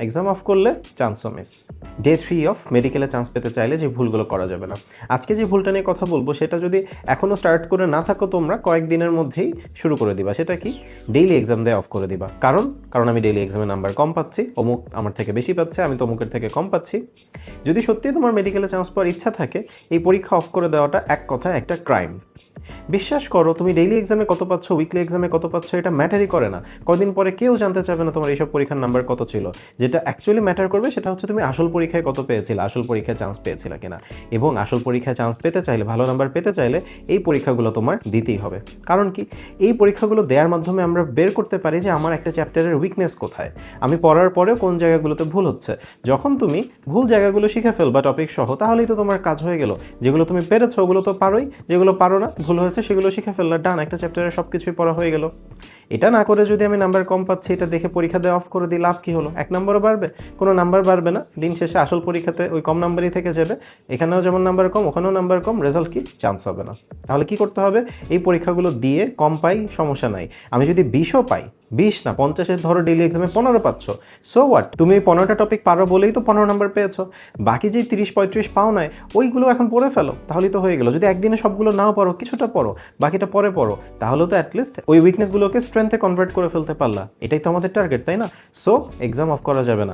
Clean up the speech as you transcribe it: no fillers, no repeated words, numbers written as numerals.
Exam of করলে চান্সও miss. Day 3 of মেডিকেলে chance পেতে চাইলে যে ভুলগুলো করা যাবে না। আজকে যে ভুলটা নিয়ে কথা বলবো সেটা যদি এখনও স্টার্ট করে না থাকো তোমরা কয়েকদিনের মধ্যেই শুরু করে দিবা। সেটা কি? ডেইলি এক্সাম দেওয়া অফ করে দিবা। কারণ আমি ডেইলি এক্সামে নাম্বার কম পাচ্ছি, অমুক আমার থেকে বেশি পাচ্ছে, আমি তমুকের থেকে কম পাচ্ছি। যদি সত্যিই তোমার মেডিকেলে চান্স পাওয়ার ইচ্ছা থাকে, এই পরীক্ষা অফ করে দেওয়াটা এক কথায় একটা ক্রাইম। বিশ্বাস করো, তুমি ডেইলি এক্সামে কত পাচ্ছ, উইকলি এক্সামে কত পাচ্ছ, এটা ম্যাটারই করে না। কদিন পরে কেউ জানতে চাবে না তোমার এইসব পরীক্ষার নাম্বার কত ছিল। যেটা অ্যাকচুয়ালি ম্যাটার করবে সেটা হচ্ছে তুমি আসল পরীক্ষায় কত পেয়েছিলে, আসল পরীক্ষায় চান্স পেয়েছিলে কিনা। এবং আসল পরীক্ষায় চান্স পেতে চাইলে, ভালো নাম্বার পেতে চাইলে এই পরীক্ষাগুলো তোমার দিতেই হবে। কারণ কি? এই পরীক্ষাগুলো দেওয়ার মাধ্যমে আমরা বের করতে পারি যে আমার একটা চ্যাপ্টারের উইকনেস কোথায়, আমি পড়ার পরেও কোন জায়গাগুলোতে ভুল হচ্ছে। যখন তুমি ভুল জায়গাগুলো শিখে ফেলবা টপিক সহ, তাহলেই তো তোমার কাজ হয়ে গেল। যেগুলো তুমি পেরেছো ওগুলো তো পারোই, যেগুলো পারো না, ভুল হয়েছে, সেগুলো শিখে ফেললা, ডান, একটা চ্যাপ্টারে সব কিছুই পড়া হয়ে গেল। এটা না করে যদি আমি নাম্বার কম পাচ্ছি এটা দেখে পরীক্ষা দেওয়া অফ করে দিই, লাভ কী হলো? এক নাম্বারও বাড়বে? কোনো নাম্বার বাড়বে না। দিন শেষে আসল পরীক্ষাতে ওই কম নাম্বারই থেকে যাবে। এখানেও যেমন নাম্বার কম, ওখানেও নাম্বার কম, রেজাল্ট কি? চান্স হবে না। তাহলে কি করতে হবে? এই পরীক্ষাগুলো দিয়ে কম পাই, সমস্যা নাই। আমি যদি 20ও পাই, 20 না 50-এর ধরো ডেইলি এক্সামে 15 পাচ্ছ, সো হোয়াট? তুমি এই 15টা টপিক পারো বলেই তো 15 নাম্বার পেয়েছো। বাকি যে 30-35 পাও নাই, ওইগুলো এখন পড়ে ফেলো, তাহলেই তো হয়ে গেল। যদি একদিনে সবগুলো নাও পারো, কিছুটা পড়ো, বাকিটা পরে পড়ো, তাহলেও তো অ্যাটলিস্ট ওই উইকনেসগুলোকে স্ট্রেংথে কনভার্ট করে ফেলতে পারলা। এটাই তো আমাদের টার্গেট, তাই না? সো এক্সাম অফ করা যাবে না।